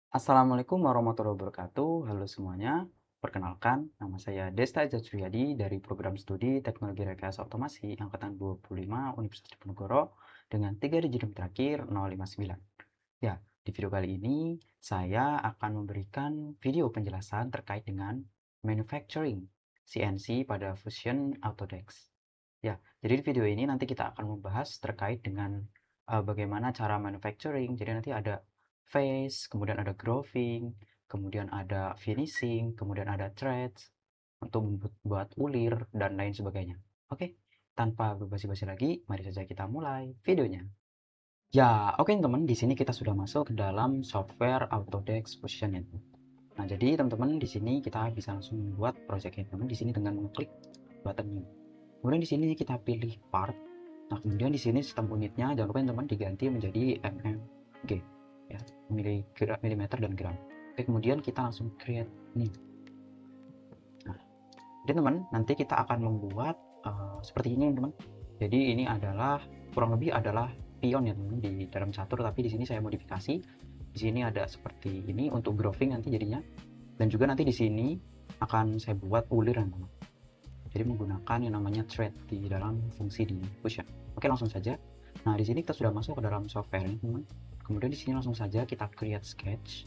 Assalamualaikum warahmatullahi wabarakatuh. Halo semuanya. Perkenalkan, nama saya Desta Ejaz dari Program Studi Teknologi Rekayasa Otomasi Angkatan 25 Universitas Diponegoro dengan 3 digit NIM terakhir 059. Ya, di video kali ini saya akan memberikan video penjelasan terkait dengan manufacturing CNC pada Fusion Autodesk. Ya, jadi di video ini nanti kita akan membahas terkait dengan bagaimana cara manufacturing. Jadi nanti ada face, kemudian ada grooving, kemudian ada finishing, kemudian ada threads untuk membuat ulir dan lain sebagainya. Oke, tanpa berbasi-basi lagi, mari saja kita mulai videonya. Ya, oke teman-teman, di sini kita sudah masuk ke dalam software Autodesk Fusion ya. Nah, jadi teman-teman di sini kita bisa langsung membuat project teman di sini dengan mengklik button new. Kemudian di sini kita pilih part. Nah, kemudian di sini sistem unitnya jangan lupa teman diganti menjadi mmg ya, milimeter dan gram. Oke, kemudian kita langsung create new. Nah, jadi teman nanti kita akan membuat seperti ini teman. Jadi ini adalah kurang lebih adalah pion ya teman di dalam catur, tapi di sini saya modifikasi. Di sini ada seperti ini untuk grooving nanti jadinya, dan juga nanti di sini akan saya buat ulir teman. Jadi menggunakan yang namanya thread di dalam fungsi di Fusion. Oke, langsung saja. Nah, di sini kita sudah masuk ke dalam software ini teman. Kemudian di sini langsung saja kita create sketch.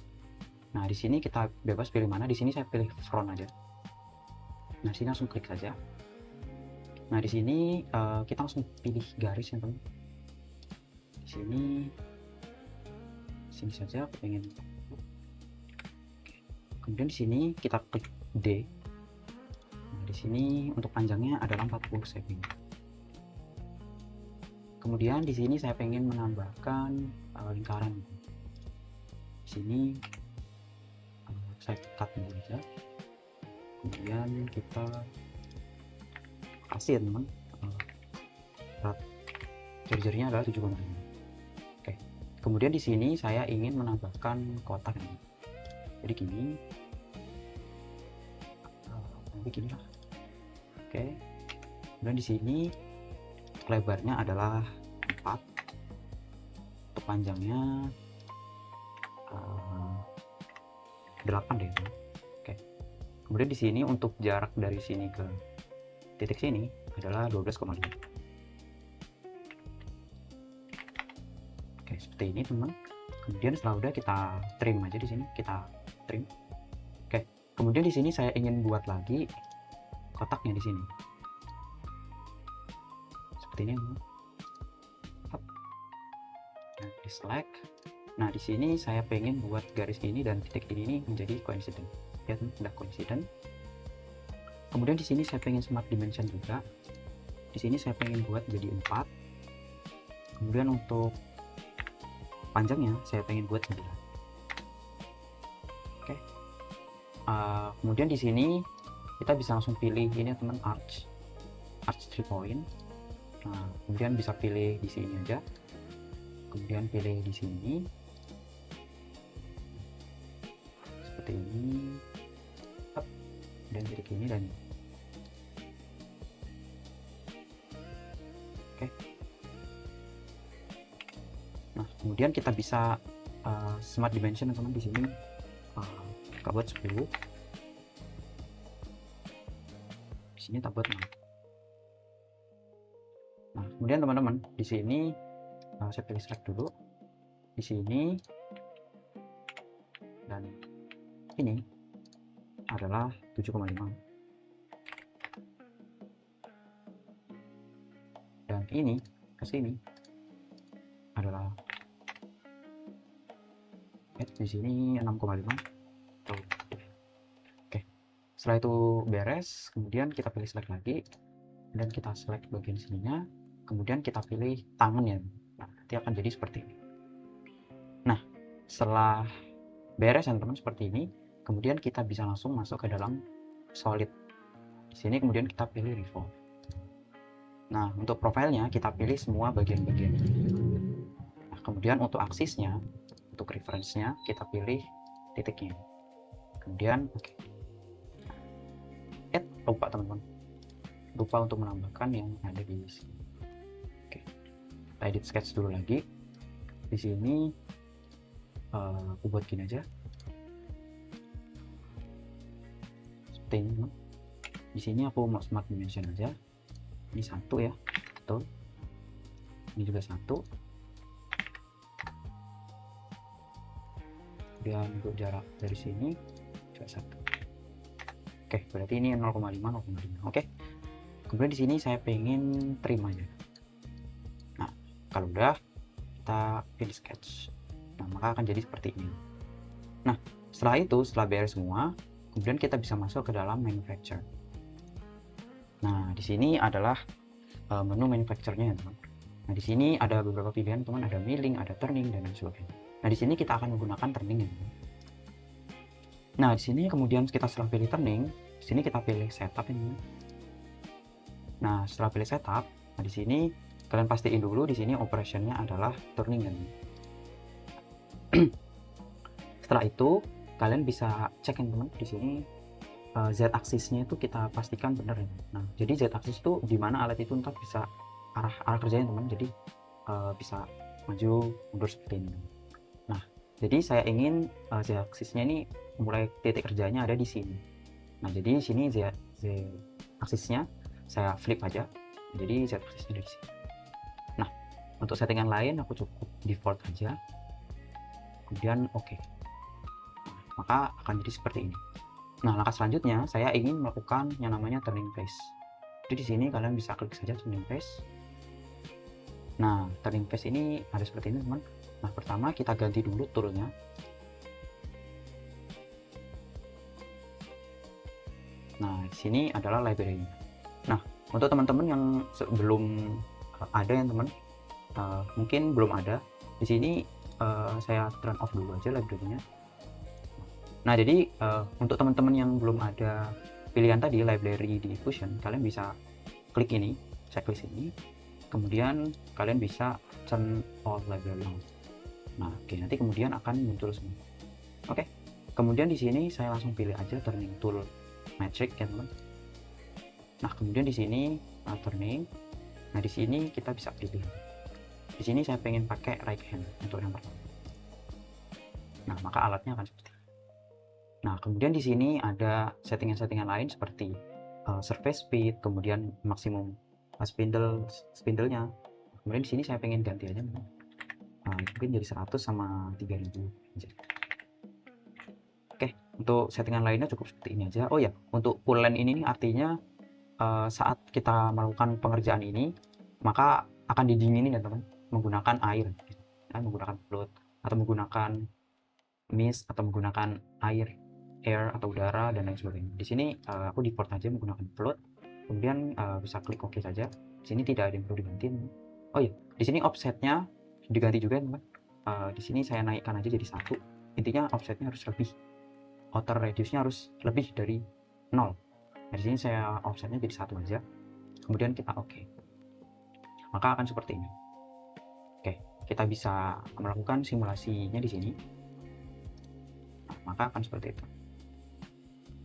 Nah, di sini kita bebas pilih mana. Di sini saya pilih front aja. Nah, di sini langsung klik saja. Nah, di sini kita langsung pilih garis ya teman. Di sini saja aku pengen. Kemudian di sini kita klik D. Nah, di sini untuk panjangnya adalah 40 cm. Kemudian di sini saya pengen menambahkan lingkaran. Di sini saya cut dulu aja. Kemudian kita kasih teman, jari-jarinya adalah 7,5. Oke. Kemudian di sini saya ingin menambahkan kotak ini. Jadi gini. Begini lah. Oke. Kemudian di sini lebarnya adalah 4. Untuk panjangnya 8 deh. Oke. Kemudian di sini untuk jarak dari sini ke titik sini adalah 12,5. Oke, seperti ini teman. Kemudian setelah udah kita trim aja di sini, kita trim. Oke. Kemudian di sini saya ingin buat lagi kotaknya di sini. Seperti ini. Nah, di select. Nah, di sini saya pengen buat garis ini dan titik ini menjadi coincident. Ya, sudah coincident. Kemudian di sini saya pengen smart dimension juga. Di sini saya pengen buat jadi 4. Kemudian untuk panjangnya saya pengen buat 9. Oke. Kemudian di sini kita bisa langsung pilih ini teman, arch 3 point. Nah, kemudian bisa pilih di sini aja. Kemudian pilih di sini. Seperti ini. Dan titik ini dan oke. Nah, kemudian kita bisa smart dimension teman di sini kita buat 10. Di sini kita buat 6. Nah, kemudian teman-teman di sini saya pilih select dulu di sini, dan ini adalah 7,5 dan ini ke sini adalah di sini 6,5. Oke, setelah itu beres, kemudian kita pilih select lagi dan kita select bagian sininya, kemudian kita pilih tangan ya. Nah, nanti akan jadi seperti ini. Nah, setelah beres teman-teman seperti ini, kemudian kita bisa langsung masuk ke dalam solid. Di sini kemudian kita pilih revolve. Nah, untuk profilnya kita pilih semua bagian-bagian. Nah, kemudian untuk aksisnya, untuk reference-nya kita pilih titiknya. Kemudian oke. Lupa teman-teman. Lupa untuk menambahkan yang ada di sini. Oke. Kita edit sketch dulu lagi. Di sini aku buat gini aja. setting. Di sini aku mau smart dimension aja. Ini 1 ya, betul. Ini juga 1. Kemudian untuk jarak dari sini juga 1. Oke, berarti ini 0,5 0,5. Oke. Kemudian di sini saya pengen trim aja. Nah, kalau udah kita pilih sketch. Nah, maka akan jadi seperti ini. Nah, setelah itu, setelah beres semua, kemudian kita bisa masuk ke dalam manufacture. Nah, di sini adalah menu manufacture-nya ya, teman. Nah, di sini ada beberapa pilihan, teman. Ada milling, ada turning, dan lain sebagainya. Nah, di sini kita akan menggunakan turning ya, teman. Nah, di sini kemudian kita setelah pilih turning, di sini kita pilih setup ini. Nah, setelah pilih setup, nah di sini kalian pastiin dulu di sini operation-nya adalah turning kan. Setelah itu, kalian bisa cek ya, teman. Di sini z-axis-nya itu kita pastikan benar ya. Nah, jadi z-axis itu di mana alat itu ntar bisa arah kerjanya, teman. Jadi bisa maju mundur seperti ini. Nah, jadi saya ingin z-axis-nya ini mulai titik kerjanya ada di sini. Nah, jadi di sini z-axis-nya saya flip aja. Jadi z-axis-nya di sini. Nah, untuk settingan lain aku cukup default aja. Kemudian oke. Maka akan jadi seperti ini. Nah, langkah selanjutnya saya ingin melakukan yang namanya turning face. Jadi di sini kalian bisa klik saja turning face. Nah, turning face ini ada seperti ini, teman. Nah, pertama kita ganti dulu toolnya. Nah, di sini adalah library. Nah, untuk teman-teman yang belum ada yang teman, mungkin belum ada. Di sini saya turn off dulu aja library-nya. Nah, jadi untuk teman-teman yang belum ada pilihan tadi library di Fusion, kalian bisa klik ini, checklist ini, kemudian kalian bisa turn all library on. Nah, oke, nanti kemudian akan muncul semua. Oke, kemudian di sini saya langsung pilih aja turning tool magic ya, teman. Nah, kemudian di sini turning. Nah, di sini kita bisa pilih. Di sini saya pengen pakai right hand untuk yang pertama. Nah, maka alatnya akan seperti ini. Nah, kemudian di sini ada settingan-settingan lain seperti surface speed, kemudian maksimum spindle-nya. Kemudian di sini saya pengen ganti aja, mungkin jadi 100 sama 3000. Oke, untuk settingan lainnya cukup seperti ini aja. Oh ya, untuk pull line ini nih artinya saat kita melakukan pengerjaan ini, maka akan didinginin ya, teman, menggunakan air, menggunakan float atau menggunakan mist atau menggunakan air atau udara dan lain sebagainya. Di sini aku default aja menggunakan float. Kemudian bisa klik OK saja. Di sini tidak ada yang perlu diganti. Oh ya, di sini offsetnya diganti juga, teman. Di sini saya naikkan aja jadi 1. Intinya offsetnya harus lebih. Outer radiusnya harus lebih dari 0. Nah, di sini saya offsetnya jadi 1 aja. Kemudian kita OK. Maka akan seperti ini. Oke, kita bisa melakukan simulasinya di sini. Nah, maka akan seperti itu.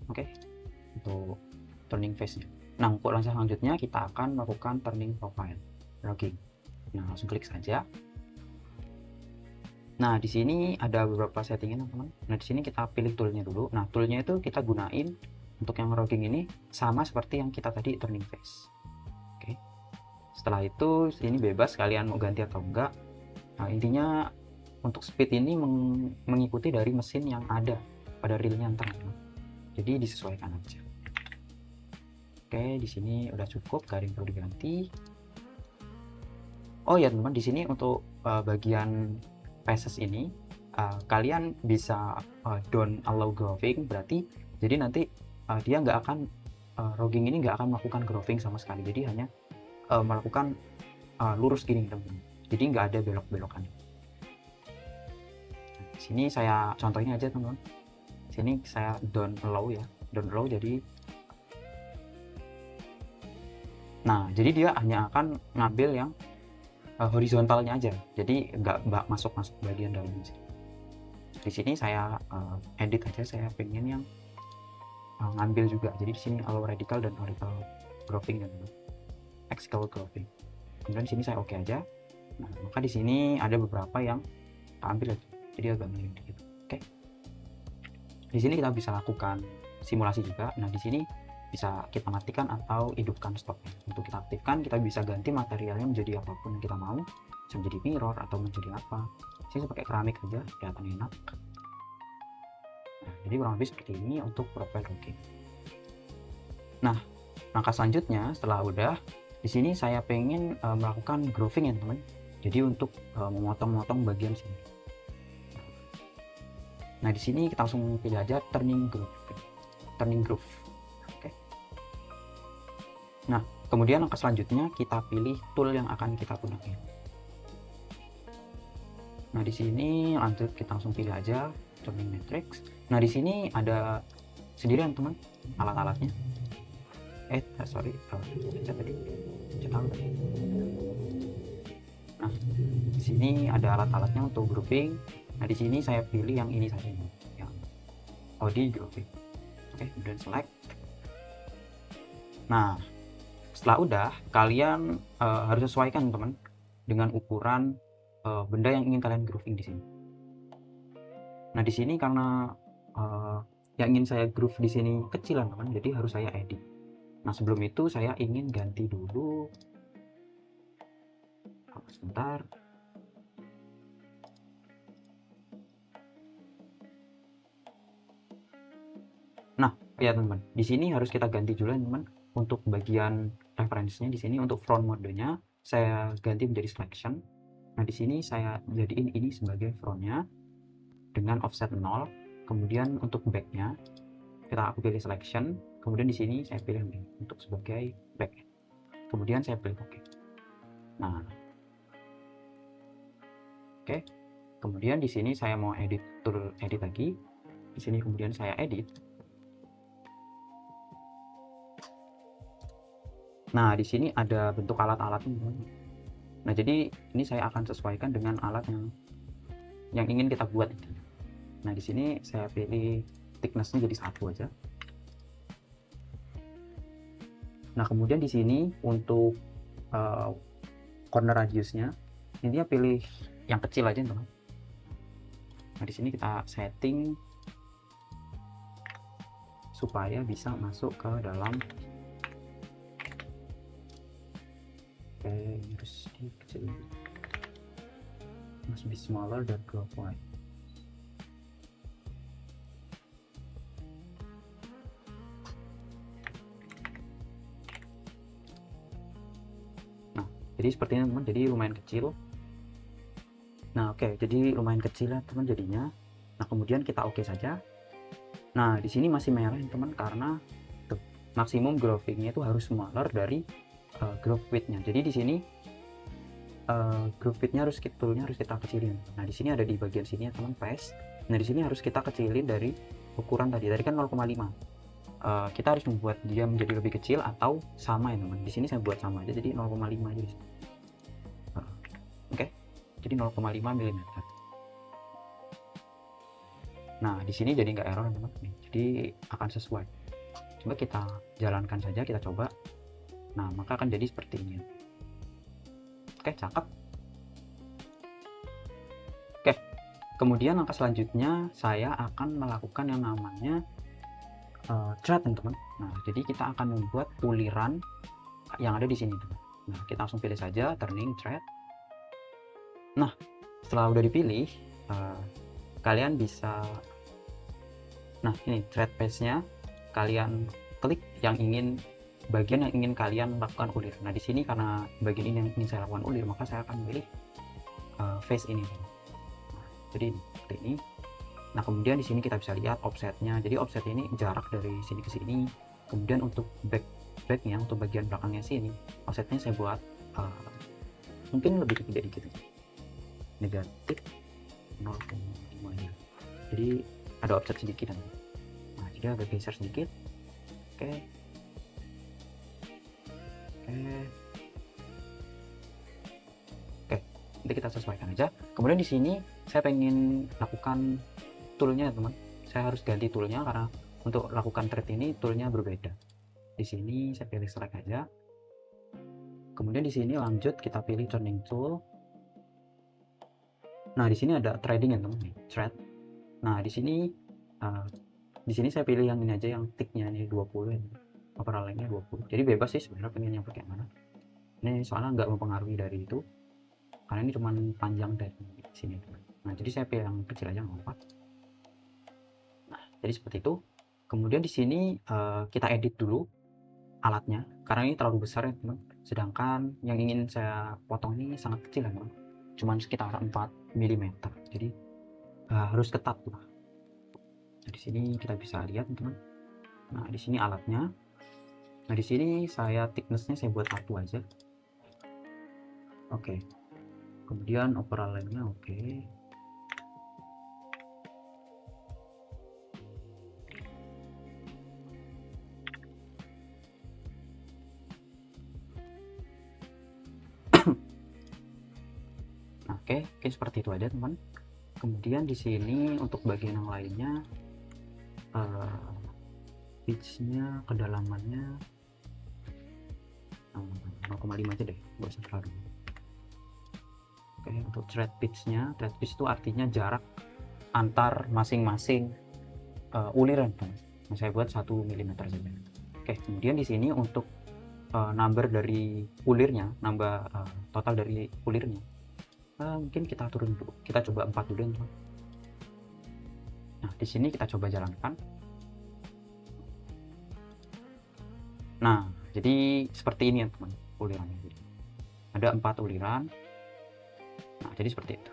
Oke, untuk turning face-nya. Nah, untuk langkah selanjutnya kita akan melakukan turning profile logging. Nah, langsung klik saja. Nah, di sini ada beberapa settingan, teman. Nah, di sini kita pilih toolnya dulu. Nah, toolnya itu kita gunain untuk yang logging ini sama seperti yang kita tadi turning face. Oke. Setelah itu ini bebas kalian mau ganti atau enggak. Nah, intinya untuk speed ini mengikuti dari mesin yang ada pada reelnya ntar, teman. Jadi disesuaikan aja. Oke, di sini udah cukup, gak ada yang perlu diganti. Oh ya, teman, di sini untuk bagian faces ini kalian bisa don't allow groving, berarti jadi nanti dia nggak akan logging ini nggak akan melakukan groving sama sekali. Jadi hanya melakukan lurus gini, teman. Jadi nggak ada belok-belokan. Di sini saya contohin aja, teman. Sini saya don't allow ya, don't allow. Jadi dia hanya akan ngambil yang horizontalnya aja, jadi nggak masuk bagian dalamnya. Di sini saya edit aja, saya pengen yang ngambil juga. Jadi di sini allow radical dan horizontal groving dan axial groving. Kemudian di sini saya oke aja. Nah, maka di sini ada beberapa yang kita ambil aja, jadi agak miring dikit. Oke. Di sini kita bisa lakukan simulasi juga. Nah, di sini bisa kita matikan atau hidupkan stopnya. Untuk kita aktifkan, kita bisa ganti materialnya menjadi apapun yang kita mau, bisa menjadi mirror atau menjadi apa. Sini saya pakai keramik aja, kelihatan enak. Nah, jadi kurang lebih seperti ini untuk profile rocking. Nah, langkah selanjutnya setelah udah, di sini saya pengen melakukan grooving ya teman. Jadi untuk memotong-motong bagian sini. Nah, di sini kita langsung pilih aja turning groove. Oke. Nah, kemudian langkah selanjutnya kita pilih tool yang akan kita gunakan. Nah, di sini lanjut kita langsung pilih aja turning matrix. Nah, di sini ada sendirian teman alat-alatnya. Sorry, tadi. Nah, di sini ada alat-alatnya untuk grouping. Nah, di sini saya pilih yang ini saja, yang Audi grouping. Oke, kemudian select. Nah, setelah udah, kalian harus sesuaikan teman dengan ukuran benda yang ingin kalian grouping di sini. Nah, di sini karena yang ingin saya groove di sini kecilan teman, jadi harus saya edit. Nah, sebelum itu saya ingin ganti dulu. Sebentar. Nah, ya teman, di sini harus kita ganti juga teman. Untuk bagian referensinya di sini untuk front modenya saya ganti menjadi selection. Nah, di sini saya jadiin ini sebagai frontnya dengan offset 0. Kemudian untuk backnya aku pilih selection. Kemudian di sini saya pilih ini untuk sebagai back. Kemudian saya pilih OK. Nah, oke. Kemudian di sini saya mau edit tool edit lagi. Di sini kemudian saya edit. Nah, di sini ada bentuk alat-alatnya. Nah, jadi ini saya akan sesuaikan dengan alat yang ingin kita buat. Nah, di sini saya pilih thickness-nya jadi 1 aja. Nah, kemudian di sini untuk corner radiusnya, intinya pilih yang kecil aja teman. Nah, di sini kita setting supaya bisa masuk ke dalam. Harus dikecilin, must be smaller than 12. Nah, jadi seperti ini teman, jadi lumayan kecil. Nah, oke, jadi lumayan kecil ya teman jadinya. Nah, kemudian kita oke saja. Nah, di sini masih merah teman karena tuh, maksimum groovingnya itu harus smaller dari groove width-nya. Jadi di sini groove width-nya harus kita kecilin. Nah, di sini ada di bagian sini ya teman, paste. Nah, di sini harus kita kecilin dari ukuran tadi kan 0,5. Kita harus membuat dia menjadi lebih kecil atau sama ya teman. Di sini saya buat sama aja, jadi 0,5 aja. Oke. Jadi 0,5 mm. Nah, di sini jadi nggak error teman. Jadi akan sesuai. Coba kita jalankan saja, kita coba. Nah, maka akan jadi seperti ini. Oke, cakep. Oke, kemudian langkah selanjutnya saya akan melakukan yang namanya thread teman-teman. Nah, jadi kita akan membuat puliran yang ada di sini teman. Nah, kita langsung pilih saja turning thread. Nah, setelah udah dipilih, kalian bisa, nah ini thread paste-nya, kalian klik yang bagian yang ingin kalian lakukan ulir. Nah, di sini karena bagian ini yang ingin saya lakukan ulir, maka saya akan pilih face ini. Nah, jadi seperti ini. Nah, kemudian di sini kita bisa lihat offsetnya. Jadi offset ini jarak dari sini ke sini. Kemudian untuk backnya, untuk bagian belakangnya sini, offsetnya saya buat mungkin lebih gede dikit, negatif 0,5 ya. Jadi ada offset sedikit. Nah, jadi agak geser sedikit. Oke. Oke, nanti kita sesuaikan aja. Kemudian di sini saya pengen lakukan toolnya teman. Saya harus ganti toolnya karena untuk lakukan thread ini toolnya berbeda. Di sini saya pilih select aja. Kemudian di sini lanjut kita pilih turning tool. Nah, di sini ada threading ya teman, thread. Nah, di sini di sini saya pilih yang ini aja, yang thicknya ini 20 ya, overall lengthnya 20. Jadi bebas sih sebenarnya pengen yang pakai mana. Ini soalnya nggak mempengaruhi dari itu, karena ini cuman panjang dari sini. Nah, jadi saya pilih yang kecil aja nggak apa. Nah, jadi seperti itu. Kemudian di sini kita edit dulu alatnya, karena ini terlalu besar ya teman. Sedangkan yang ingin saya potong ini sangat kecil ya teman, cuman sekitar 4 mm. Jadi harus ketat tuh. Nah, di sini kita bisa lihat teman. Nah, di sini alatnya. Nah, di sini saya thicknessnya saya buat 1 aja. Oke. Kemudian overall lengthnya oke. Oke, seperti itu aja teman. Kemudian di sini untuk bagian yang lainnya, pitchnya, kedalamannya 0,5 aja deh, nggak usah terlalu. Oke, untuk thread pitchnya, thread pitch itu artinya jarak antar masing-masing uliran. Nah, saya buat 1 mm saja. Oke, kemudian di sini untuk number dari ulirnya, nambah total dari ulirnya, mungkin kita turun dulu, kita coba 4 dulu teman. Nah, di sini kita coba jalankan. Nah, jadi seperti ini ya teman ulirannya. Jadi ada 4 uliran. Nah, jadi seperti itu.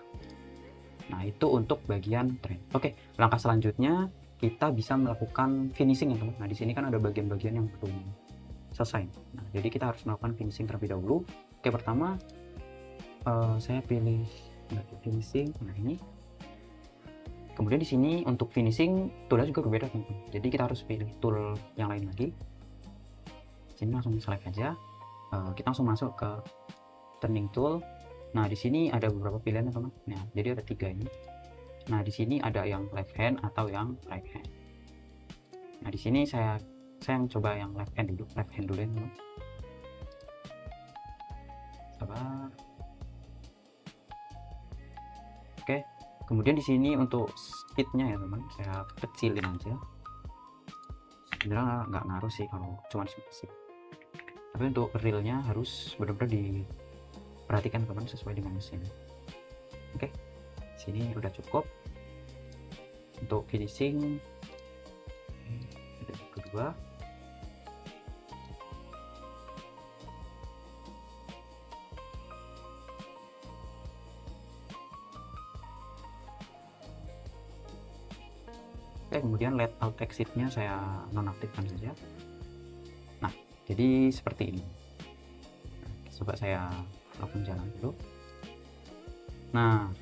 Nah, itu untuk bagian thread. Oke, langkah selanjutnya kita bisa melakukan finishing ya teman. Nah, di sini kan ada bagian-bagian yang belum selesai. Nah, jadi kita harus melakukan finishing terlebih dahulu. Oke, pertama saya pilih finishing. Nah, ini. Kemudian di sini untuk finishing toolnya juga berbeda teman. Jadi kita harus pilih tool yang lain lagi. Sini langsung select aja. Kita langsung masuk ke turning tool. Nah, di sini ada beberapa pilihan teman. Nah, jadi ada 3 ini. Nah, di sini ada yang left hand atau yang right hand. Nah, di sini saya yang coba yang left hand dulu ya teman. Sabar. Oke, kemudian di sini untuk speednya ya teman, saya kecilin aja. Sebenarnya nggak ngaruh sih kalau cuma speed, tapi untuk realnya harus benar-benar diperhatikan teman sesuai dengan mesin. Oke, sini udah cukup untuk finishing. Ada kedua. Oke, kemudian let out exitnya saya nonaktifkan saja. Nah, jadi seperti ini. Coba saya lakukan jalan dulu. Nah,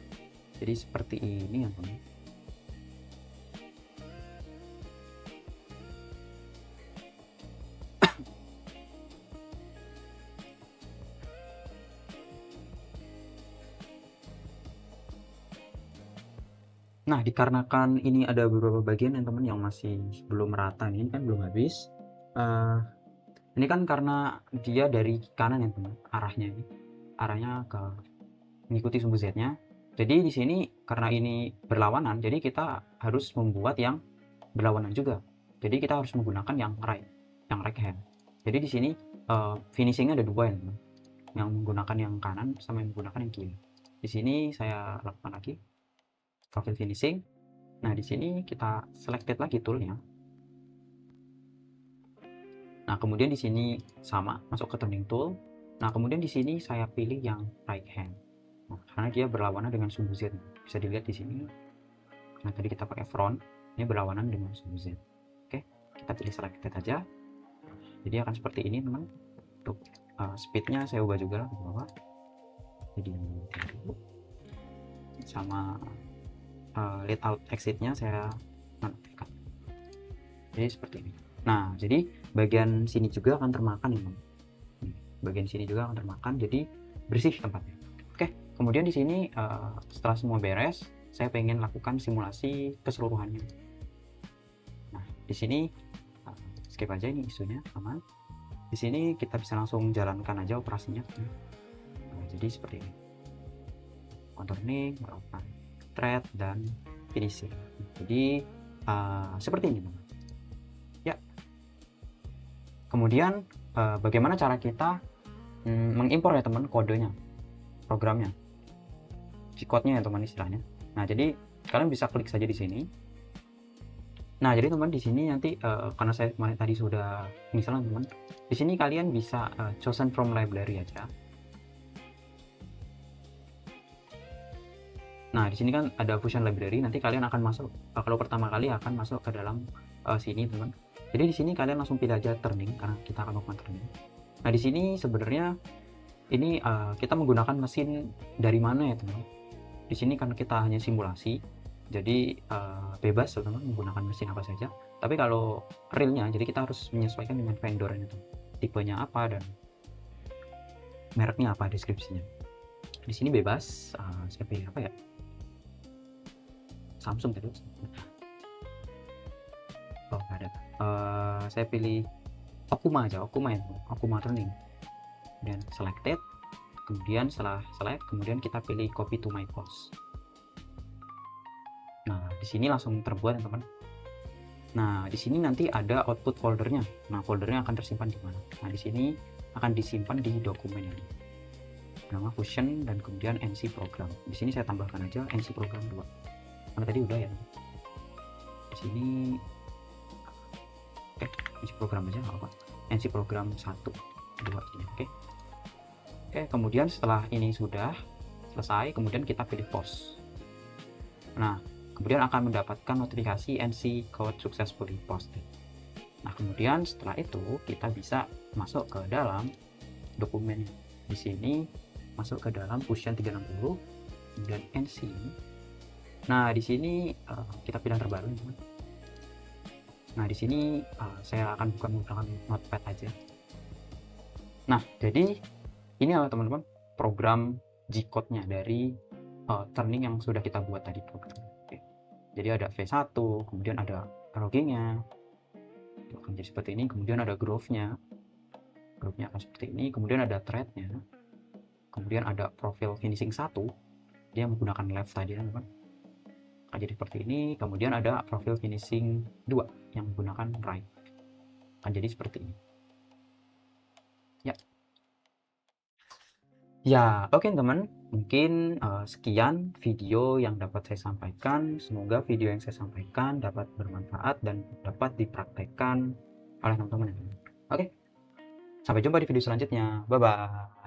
jadi seperti ini ya teman. Nah, dikarenakan ini ada beberapa bagian yang teman yang masih belum rata, ini kan belum habis. Ini kan karena dia dari kanan ya teman, arahnya ke mengikuti sumbu Z-nya. Jadi di sini karena ini berlawanan, jadi kita harus membuat yang berlawanan juga. Jadi kita harus menggunakan yang right hand. Jadi di sini finishingnya ada 2 ya teman, yang menggunakan yang kanan sama yang menggunakan yang kiri. Di sini saya lakukan lagi profile finishing. Nah, di sini kita selected lagi toolnya. Nah, kemudian di sini sama masuk ke turning tool. Nah, kemudian di sini saya pilih yang right hand. Nah, karena dia berlawanan dengan sumbu Z. Bisa dilihat di sini. Nah, tadi kita pakai front, ini berlawanan dengan sumbu Z. Oke, kita pilih selected aja. Jadi akan seperti ini teman. Untuk speednya saya ubah juga ke bawah. Jadi sama let out exitnya saya nonaktifkan. Jadi seperti ini. Nah, jadi bagian sini juga akan termakan ya, bagian sini juga akan termakan, jadi bersih tempatnya. Oke, kemudian di sini setelah semua beres, saya pengen lakukan simulasi keseluruhannya. Nah, di sini skip aja, ini isunya aman. Di sini kita bisa langsung jalankan aja operasinya. Nah, jadi seperti ini. Contouring, melakukan thread dan finishing. Jadi seperti ini teman. Kemudian bagaimana cara kita mengimpor ya teman kodenya, programnya, G-code-nya ya teman istilahnya. Nah, jadi kalian bisa klik saja di sini. Nah, jadi teman di sini nanti karena saya tadi sudah misalnya teman, di sini kalian bisa chosen from library aja. Nah, di sini kan ada Fusion Library, nanti kalian akan masuk kalau pertama kali akan masuk ke dalam sini teman. Jadi di sini kalian langsung pilih aja turning karena kita akan melakukan turning. Nah, di sini sebenarnya ini kita menggunakan mesin dari mana ya teman. Di sini karena kita hanya simulasi, jadi bebas teman menggunakan mesin apa saja. Tapi kalau realnya, jadi kita harus menyesuaikan dengan vendornya itu, tipenya apa dan mereknya apa, deskripsinya. Di sini bebas, saya pilih apa ya? Samsung tadi. Oh nggak ada. Saya pilih Okuma aja, Okuma ya, Okuma Turning. Dan selected. Kemudian setelah select, kemudian kita pilih copy to my post. Nah, di sini langsung terbuat teman-teman. Nah, di sini nanti ada output foldernya. Nah, foldernya akan tersimpan di mana? Nah, di sini akan disimpan di dokumen ini. Nama Fusion dan kemudian NC program. Di sini saya tambahkan aja NC program 2. Karena tadi udah ya. Di sini oke, NC program aja nggak apa. NC program 1, 2 ini, oke. Oke, kemudian setelah ini sudah selesai, kemudian kita pilih post. Nah, kemudian akan mendapatkan notifikasi NC code successfully posted. Nah, kemudian setelah itu kita bisa masuk ke dalam dokumen. Di sini masuk ke dalam Fusion 360 dan NC. Nah, di sini kita pilih yang terbaru, teman. Nah, di sini saya akan menggunakan notepad aja. Nah, jadi ini adalah teman-teman program G-code-nya dari turning yang sudah kita buat tadi program. Oke. Jadi ada V1, kemudian ada logging-nya. Akan jadi seperti ini, kemudian ada groove-nya. Groove-nya akan seperti ini, kemudian ada thread-nya. Kemudian ada profil finishing 1, dia menggunakan left tadi teman-teman. Akan jadi seperti ini, kemudian ada profil finishing 2 yang menggunakan right. Akan jadi seperti ini. Ya. Ya, oke teman, mungkin sekian video yang dapat saya sampaikan. Semoga video yang saya sampaikan dapat bermanfaat dan dapat dipraktekkan oleh teman-teman. Oke, sampai jumpa di video selanjutnya. Bye-bye.